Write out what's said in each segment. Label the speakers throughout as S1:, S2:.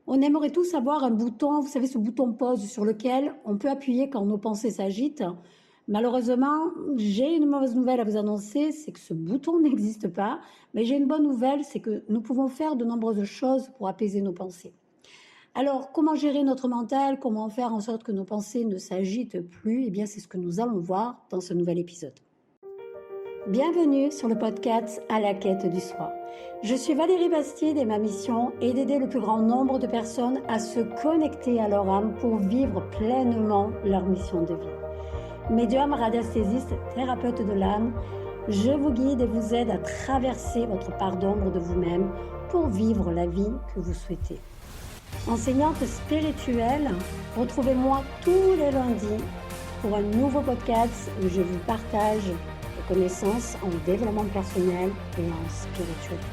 S1: On aimerait tous avoir un bouton, vous savez, ce bouton pause sur lequel on peut appuyer quand nos pensées s'agitent. Malheureusement, j'ai une mauvaise nouvelle à vous annoncer, c'est que ce bouton n'existe pas. Mais j'ai une bonne nouvelle, c'est que nous pouvons faire de nombreuses choses pour apaiser nos pensées. Alors, comment gérer notre mental? Comment faire en sorte que nos pensées ne s'agitent plus? Eh bien, c'est ce que nous allons voir dans ce nouvel épisode. Bienvenue sur le podcast À la quête du soi. Je suis Valérie Bastide et ma mission est d'aider le plus grand nombre de personnes à se connecter à leur âme pour vivre pleinement leur mission de vie. Médium, radiesthésiste, thérapeute de l'âme, je vous guide et vous aide à traverser votre part d'ombre de vous-même pour vivre la vie que vous souhaitez. Enseignante spirituelle, retrouvez-moi tous les lundis pour un nouveau podcast où je vous partage des connaissances en développement personnel et en spiritualité.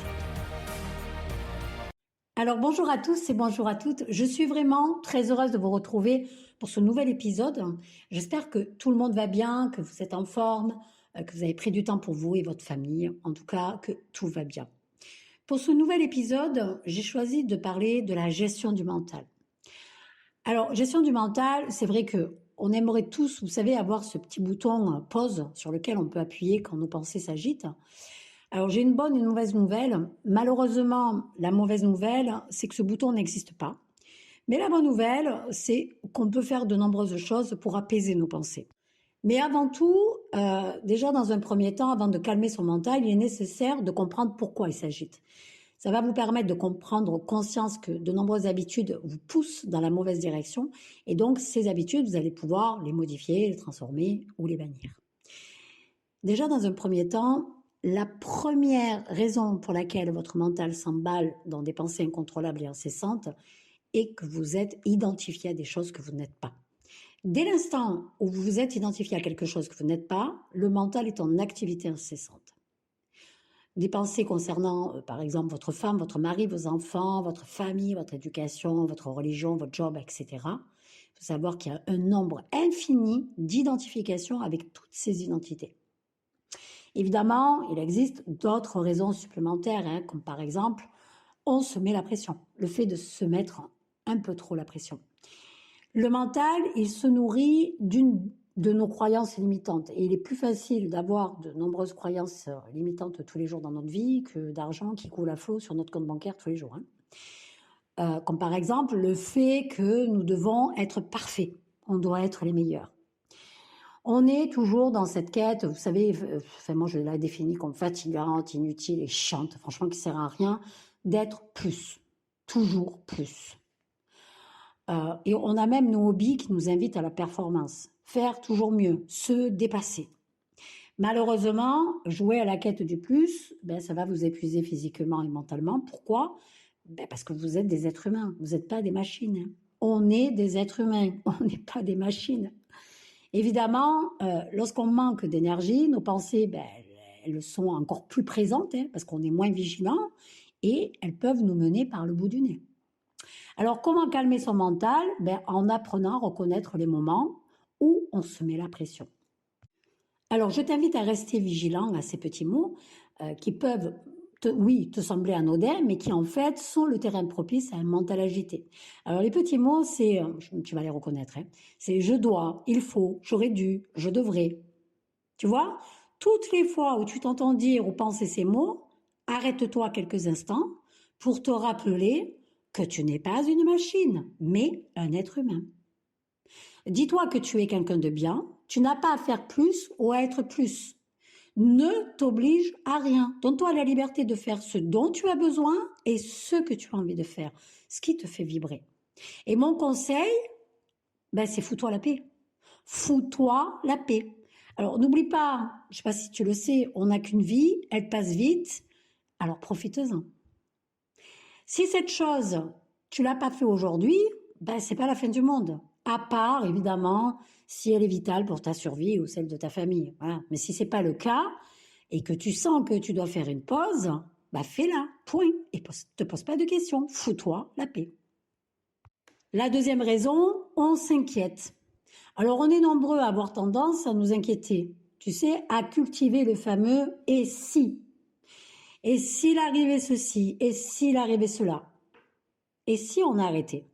S1: Alors bonjour à tous et bonjour à toutes, je suis vraiment très heureuse de vous retrouver pour ce nouvel épisode. J'espère que tout le monde va bien, que vous êtes en forme, que vous avez pris du temps pour vous et votre famille, en tout cas que tout va bien. Pour ce nouvel épisode, j'ai choisi de parler de la gestion du mental. Alors, gestion du mental, c'est vrai que on aimerait tous, vous savez, avoir ce petit bouton pause sur lequel on peut appuyer quand nos pensées s'agitent. Alors, j'ai une bonne et une mauvaise nouvelle. Malheureusement, la mauvaise nouvelle, c'est que ce bouton n'existe pas. Mais la bonne nouvelle, c'est qu'on peut faire de nombreuses choses pour apaiser nos pensées. Mais avant tout, déjà dans un premier temps, avant de calmer son mental, il est nécessaire de comprendre pourquoi il s'agite. Ça va vous permettre de comprendre conscience que de nombreuses habitudes vous poussent dans la mauvaise direction. Et donc, ces habitudes, vous allez pouvoir les modifier, les transformer ou les bannir. Déjà, dans un premier temps, la première raison pour laquelle votre mental s'emballe dans des pensées incontrôlables et incessantes est que vous êtes identifié à des choses que vous n'êtes pas. Dès l'instant où vous vous êtes identifié à quelque chose que vous n'êtes pas, le mental est en activité incessante. Des pensées concernant, par exemple, votre femme, votre mari, vos enfants, votre famille, votre éducation, votre religion, votre job, etc. Il faut savoir qu'il y a un nombre infini d'identifications avec toutes ces identités. Évidemment, il existe d'autres raisons supplémentaires, comme par exemple, on se met la pression, le fait de se mettre un peu trop la pression. Le mental, il se nourrit de nos croyances limitantes. Et il est plus facile d'avoir de nombreuses croyances limitantes tous les jours dans notre vie que d'argent qui coule à flot sur notre compte bancaire tous les jours. Comme par exemple le fait que nous devons être parfaits. On doit être les meilleurs. On est toujours dans cette quête, vous savez, moi je la définis comme fatigante, inutile et chiante, franchement qui sert à rien, d'être plus. Toujours plus. Et on a même nos hobbies qui nous invitent à la performance. Faire toujours mieux, se dépasser. Malheureusement, jouer à la quête du plus, ça va vous épuiser physiquement et mentalement. Pourquoi? Parce que vous êtes des êtres humains, vous n'êtes pas des machines. On est des êtres humains, on n'est pas des machines. Évidemment, lorsqu'on manque d'énergie, nos pensées, elles sont encore plus présentes, parce qu'on est moins vigilant, et elles peuvent nous mener par le bout du nez. Alors, comment calmer son mental? En apprenant à reconnaître les moments où on se met la pression. Alors, je t'invite à rester vigilant à ces petits mots qui peuvent, te sembler anodins, mais qui en fait sont le terrain propice à un mental agité. Alors, les petits mots, tu vas les reconnaître, c'est je dois, il faut, j'aurais dû, je devrais. Tu vois? Toutes les fois où tu t'entends dire ou penser ces mots, arrête-toi quelques instants pour te rappeler que tu n'es pas une machine, mais un être humain. Dis-toi que tu es quelqu'un de bien, tu n'as pas à faire plus ou à être plus. Ne t'oblige à rien. Donne-toi la liberté de faire ce dont tu as besoin et ce que tu as envie de faire, ce qui te fait vibrer. Et mon conseil, c'est fous-toi la paix. Fous-toi la paix. Alors n'oublie pas, je ne sais pas si tu le sais, on n'a qu'une vie, elle passe vite, alors profite-en. Si cette chose, tu l'as pas fait aujourd'hui, c'est pas la fin du monde. À part, évidemment, si elle est vitale pour ta survie ou celle de ta famille. Voilà. Mais si c'est pas le cas et que tu sens que tu dois faire une pause, fais-la, point. Et te pose pas de questions. Fous-toi la paix. La deuxième raison, on s'inquiète. Alors, on est nombreux à avoir tendance à nous inquiéter. Tu sais, à cultiver le fameux « et si ». Et s'il arrivait ceci, et s'il arrivait cela. Et si on arrêtait?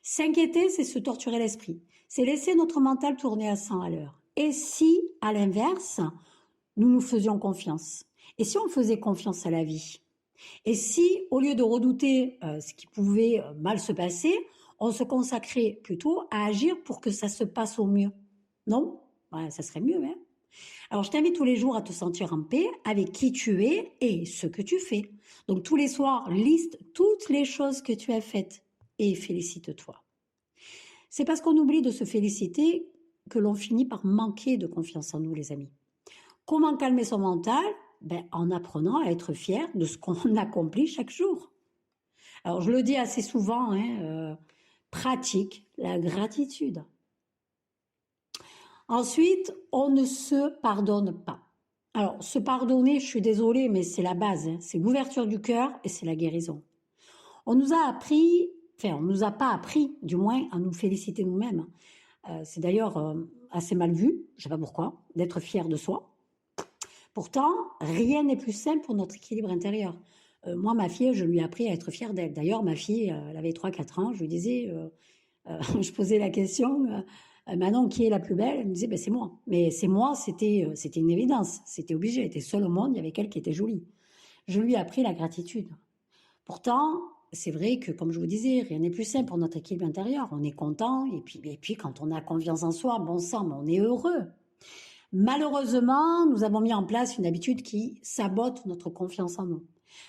S1: S'inquiéter, c'est se torturer l'esprit. C'est laisser notre mental tourner à 100 à l'heure. Et si, à l'inverse, nous nous faisions confiance? Et si on faisait confiance à la vie? Et si, au lieu de redouter ce qui pouvait mal se passer, on se consacrait plutôt à agir pour que ça se passe au mieux? Non? Ouais, ça serait mieux, hein? Alors, je t'invite tous les jours à te sentir en paix avec qui tu es et ce que tu fais. Donc, tous les soirs, liste toutes les choses que tu as faites et félicite-toi. C'est parce qu'on oublie de se féliciter que l'on finit par manquer de confiance en nous, les amis. Comment calmer son mental? En apprenant à être fier de ce qu'on accomplit chaque jour. Alors, je le dis assez souvent, hein, pratique la gratitude. Ensuite, on ne se pardonne pas. Alors, se pardonner, je suis désolée, mais c'est la base, hein, c'est l'ouverture du cœur et c'est la guérison. On nous a appris, enfin, on nous a pas appris, du moins, à nous féliciter nous-mêmes. C'est d'ailleurs assez mal vu, je ne sais pas pourquoi, d'être fier de soi. Pourtant, rien n'est plus simple pour notre équilibre intérieur. Moi, ma fille, je lui ai appris à être fière d'elle. D'ailleurs, ma fille, elle avait 3-4 ans, je lui disais, je posais la question, Manon, qui est la plus belle? Elle me disait, c'est moi. Mais c'est moi, c'était une évidence, c'était obligé, elle était seule au monde, il y avait qu'elle qui était jolie. Je lui ai appris la gratitude. Pourtant, c'est vrai que, comme je vous disais, rien n'est plus simple pour notre équilibre intérieur. On est content, et puis quand on a confiance en soi, bon sang, on est heureux. Malheureusement, nous avons mis en place une habitude qui sabote notre confiance en nous.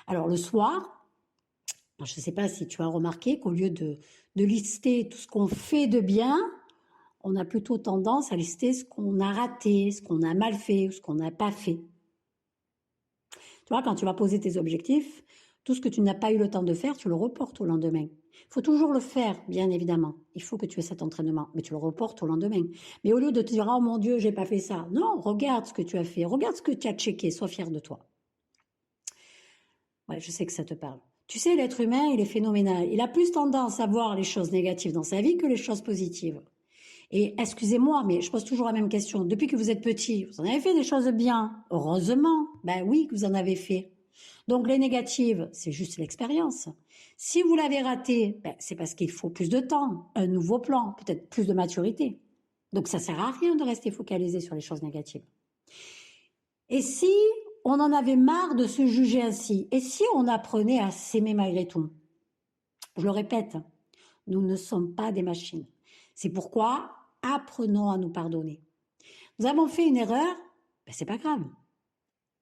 S1: Alors le soir, je ne sais pas si tu as remarqué qu'au lieu de lister tout ce qu'on fait de bien, on a plutôt tendance à lister ce qu'on a raté, ce qu'on a mal fait, ou ce qu'on n'a pas fait. Tu vois, quand tu vas poser tes objectifs, tout ce que tu n'as pas eu le temps de faire, tu le reportes au lendemain. Il faut toujours le faire, bien évidemment. Il faut que tu aies cet entraînement, mais tu le reportes au lendemain. Mais au lieu de te dire, oh mon Dieu, j'ai pas fait ça. Non, regarde ce que tu as fait, regarde ce que tu as checké, sois fier de toi. Ouais, je sais que ça te parle. Tu sais, l'être humain, il est phénoménal. Il a plus tendance à voir les choses négatives dans sa vie que les choses positives. Et excusez-moi, mais je pose toujours la même question. Depuis que vous êtes petit, vous en avez fait des choses bien. Heureusement, oui, que vous en avez fait. Donc les négatives, c'est juste l'expérience. Si vous l'avez raté, c'est parce qu'il faut plus de temps, un nouveau plan, peut-être plus de maturité. Donc ça sert à rien de rester focalisé sur les choses négatives. Et si on en avait marre de se juger ainsi, et si on apprenait à s'aimer malgré tout? Je le répète, nous ne sommes pas des machines. C'est pourquoi apprenons à nous pardonner. Nous avons fait une erreur, c'est pas grave.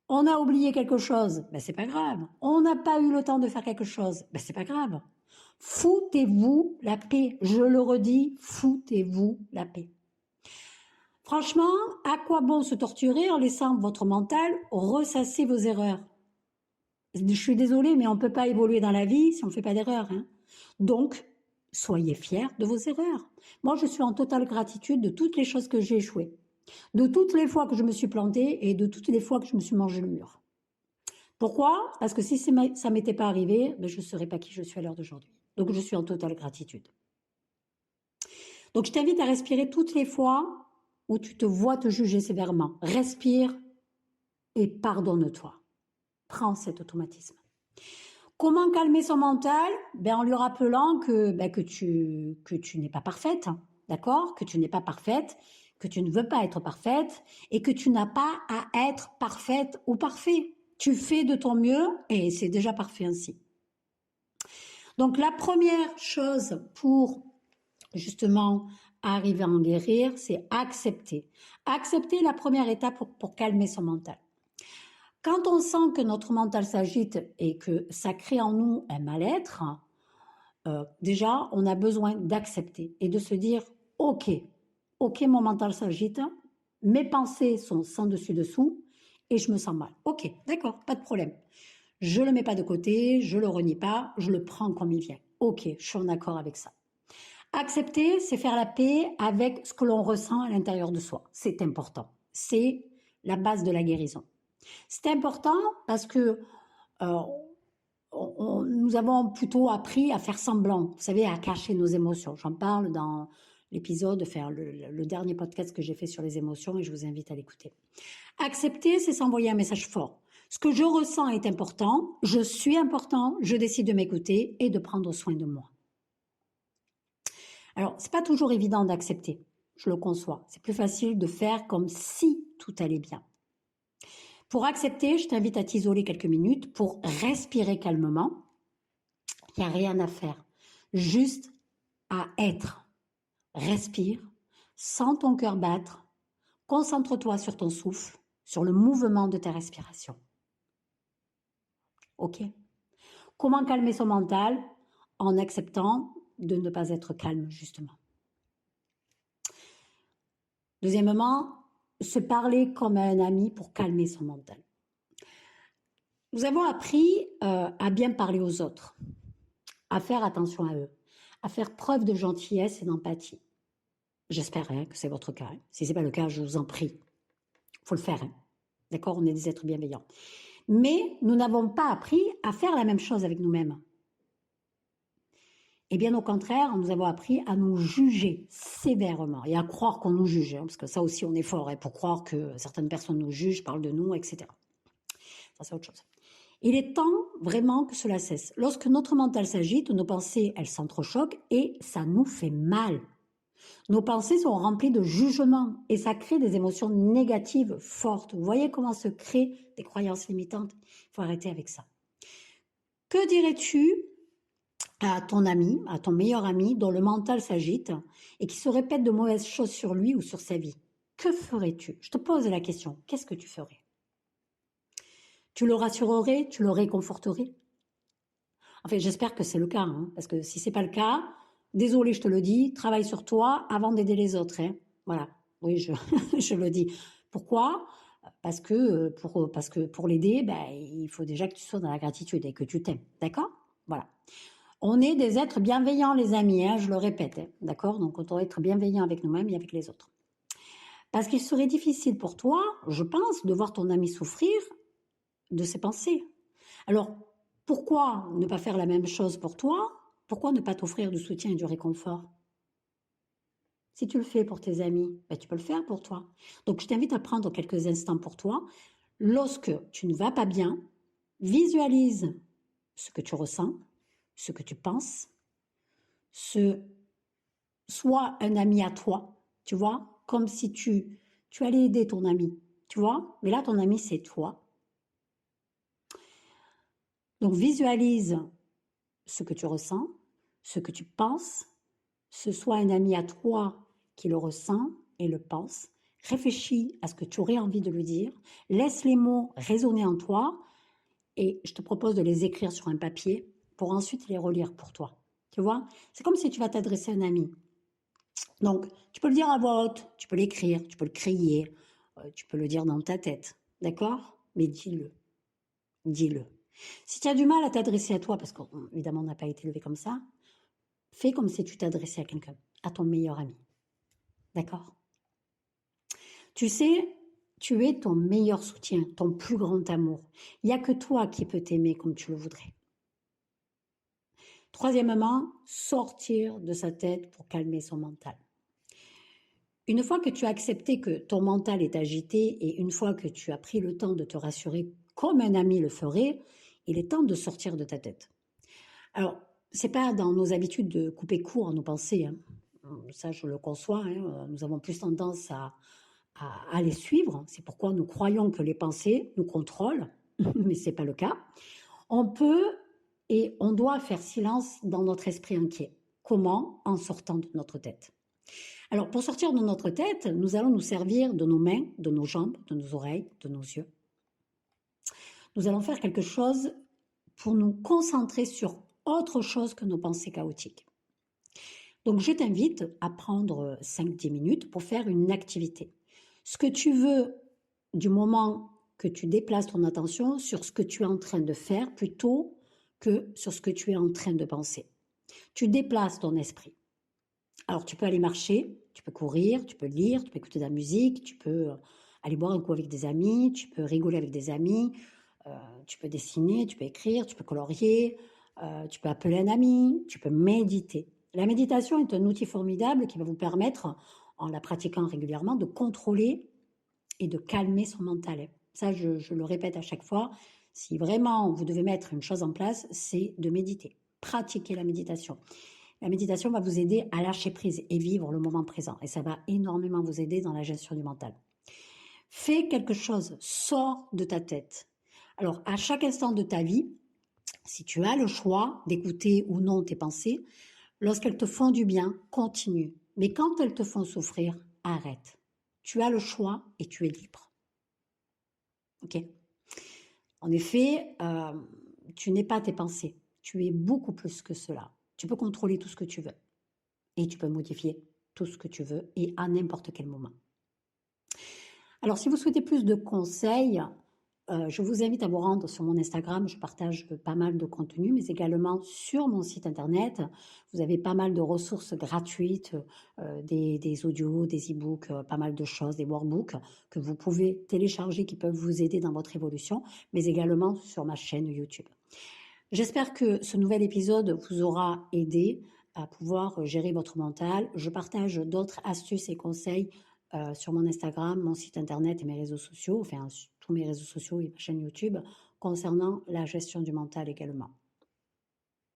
S1: On a oublié quelque chose, c'est pas grave. On n'a pas eu le temps de faire quelque chose, c'est pas grave. Foutez-vous la paix. Je le redis, foutez-vous la paix. Franchement, à quoi bon se torturer en laissant votre mental ressasser vos erreurs? Je suis désolée, mais on ne peut pas évoluer dans la vie si on ne fait pas d'erreurs. Hein. Donc, soyez fiers de vos erreurs. Moi, je suis en totale gratitude de toutes les choses que j'ai échouées, de toutes les fois que je me suis plantée et de toutes les fois que je me suis mangé le mur. Pourquoi? Parce que si ça ne m'était pas arrivé, je ne serais pas qui je suis à l'heure d'aujourd'hui. Donc, je suis en totale gratitude. Donc, je t'invite à respirer toutes les fois où tu te vois te juger sévèrement. Respire et pardonne-toi. Prends cet automatisme. Comment calmer son mental? En lui rappelant que tu n'es pas parfaite, d'accord? Que tu n'es pas parfaite, que tu ne veux pas être parfaite et que tu n'as pas à être parfaite ou parfait. Tu fais de ton mieux et c'est déjà parfait ainsi. Donc la première chose pour justement arriver à en guérir, c'est accepter. Accepter la première étape pour calmer son mental. Quand on sent que notre mental s'agite et que ça crée en nous un mal-être, déjà, on a besoin d'accepter et de se dire, ok, mon mental s'agite, mes pensées sont sans dessus-dessous et je me sens mal. Ok, d'accord, pas de problème. Je ne le mets pas de côté, je ne le renie pas, je le prends comme il vient. Ok, je suis en accord avec ça. Accepter, c'est faire la paix avec ce que l'on ressent à l'intérieur de soi. C'est important. C'est la base de la guérison. C'est important parce que nous avons plutôt appris à faire semblant, vous savez, à cacher nos émotions. J'en parle dans l'épisode, le dernier podcast que j'ai fait sur les émotions et je vous invite à l'écouter. Accepter, c'est s'envoyer un message fort. Ce que je ressens est important, je suis important, je décide de m'écouter et de prendre soin de moi. Alors, c'est pas toujours évident d'accepter, je le conçois. C'est plus facile de faire comme si tout allait bien. Pour accepter, je t'invite à t'isoler quelques minutes pour respirer calmement. Il n'y a rien à faire, juste à être. Respire, sens ton cœur battre, concentre-toi sur ton souffle, sur le mouvement de ta respiration. Ok? Comment calmer son mental? En acceptant de ne pas être calme, justement. Deuxièmement, se parler comme à un ami pour calmer son mental. Nous avons appris à bien parler aux autres, à faire attention à eux, à faire preuve de gentillesse et d'empathie. J'espère que c'est votre cas. Si ce n'est pas le cas, je vous en prie. Il faut le faire. D'accord? On est des êtres bienveillants. Mais nous n'avons pas appris à faire la même chose avec nous-mêmes. Et bien au contraire, nous avons appris à nous juger sévèrement et à croire qu'on nous juge, parce que ça aussi on est fort, pour croire que certaines personnes nous jugent, parlent de nous, etc. Ça c'est autre chose. Il est temps vraiment que cela cesse. Lorsque notre mental s'agite, nos pensées, elles s'entrechoquent et ça nous fait mal. Nos pensées sont remplies de jugements et ça crée des émotions négatives fortes. Vous voyez comment se créent des croyances limitantes? Il faut arrêter avec ça. Que dirais-tu à ton ami, à ton meilleur ami dont le mental s'agite et qui se répète de mauvaises choses sur lui ou sur sa vie? Que ferais-tu? Je te pose la question, qu'est-ce que tu ferais? Tu le rassurerais? Tu le réconforterais? Enfin, j'espère que c'est le cas, parce que si c'est pas le cas, désolé, je te le dis, travaille sur toi avant d'aider les autres. Voilà, oui, je le dis. Pourquoi? Parce que pour l'aider, il faut déjà que tu sois dans la gratitude et que tu t'aimes, d'accord? Voilà. On est des êtres bienveillants, les amis, je le répète, d'accord? Donc, on doit être bienveillant avec nous-mêmes et avec les autres. Parce qu'il serait difficile pour toi, je pense, de voir ton ami souffrir de ses pensées. Alors, pourquoi ne pas faire la même chose pour toi? Pourquoi ne pas t'offrir du soutien et du réconfort? Si tu le fais pour tes amis, tu peux le faire pour toi. Donc, je t'invite à prendre quelques instants pour toi. Lorsque tu ne vas pas bien, visualise ce que tu ressens, ce que tu penses, sois un ami à toi, tu vois, comme si tu allais aider ton ami, tu vois, mais là, ton ami, c'est toi. Donc, visualise ce que tu ressens, ce que tu penses, ce soit un ami à toi qui le ressent et le pense. Réfléchis à ce que tu aurais envie de lui dire, laisse les mots résonner en toi et je te propose de les écrire sur un papier pour ensuite les relire pour toi. Tu vois, c'est comme si tu vas t'adresser à un ami. Donc, tu peux le dire à voix haute, tu peux l'écrire, tu peux le crier, tu peux le dire dans ta tête, d'accord? Mais dis-le, dis-le. Si tu as du mal à t'adresser à toi, parce qu'évidemment on n'a pas été élevé comme ça, fais comme si tu t'adressais à quelqu'un, à ton meilleur ami, d'accord? Tu sais, tu es ton meilleur soutien, ton plus grand amour. Il n'y a que toi qui peux t'aimer comme tu le voudrais. Troisièmement, sortir de sa tête pour calmer son mental. Une fois que tu as accepté que ton mental est agité et une fois que tu as pris le temps de te rassurer comme un ami le ferait, il est temps de sortir de ta tête. Alors, c'est pas dans nos habitudes de couper court à nos pensées, ça je le conçois, nous avons plus tendance à les suivre, c'est pourquoi nous croyons que les pensées nous contrôlent, mais c'est pas le cas. On peut et on doit faire silence dans notre esprit inquiet. Comment? En sortant de notre tête. Alors, pour sortir de notre tête, nous allons nous servir de nos mains, de nos jambes, de nos oreilles, de nos yeux. Nous allons faire quelque chose pour nous concentrer sur autre chose que nos pensées chaotiques. Donc, je t'invite à prendre 5-10 minutes pour faire une activité. Ce que tu veux du moment que tu déplaces ton attention sur ce que tu es en train de faire plutôt que sur ce que tu es en train de penser. Tu déplaces ton esprit. Alors, tu peux aller marcher, tu peux courir, tu peux lire, tu peux écouter de la musique, tu peux aller boire un coup avec des amis, tu peux rigoler avec des amis, tu peux dessiner, tu peux écrire, tu peux colorier, tu peux appeler un ami, tu peux méditer. La méditation est un outil formidable qui va vous permettre, en la pratiquant régulièrement, de contrôler et de calmer son mental. Ça, je le répète à chaque fois, si vraiment vous devez mettre une chose en place, c'est de méditer, pratiquer la méditation. La méditation va vous aider à lâcher prise et vivre le moment présent. Et ça va énormément vous aider dans la gestion du mental. Fais quelque chose, sors de ta tête. Alors, à chaque instant de ta vie, si tu as le choix d'écouter ou non tes pensées, lorsqu'elles te font du bien, continue. Mais quand elles te font souffrir, arrête. Tu as le choix et tu es libre. Ok? En effet, tu n'es pas tes pensées. Tu es beaucoup plus que cela. Tu peux contrôler tout ce que tu veux. Et tu peux modifier tout ce que tu veux et à n'importe quel moment. Alors, si vous souhaitez plus de conseils, je vous invite à vous rendre sur mon Instagram. Je partage pas mal de contenu, mais également sur mon site internet. Vous avez pas mal de ressources gratuites, des audios, des e-books, pas mal de choses, des workbooks que vous pouvez télécharger qui peuvent vous aider dans votre évolution, mais également sur ma chaîne YouTube. J'espère que ce nouvel épisode vous aura aidé à pouvoir gérer votre mental. Je partage d'autres astuces et conseils sur mon Instagram, mon site internet et mes réseaux sociaux, enfin tous mes réseaux sociaux et ma chaîne YouTube concernant la gestion du mental également.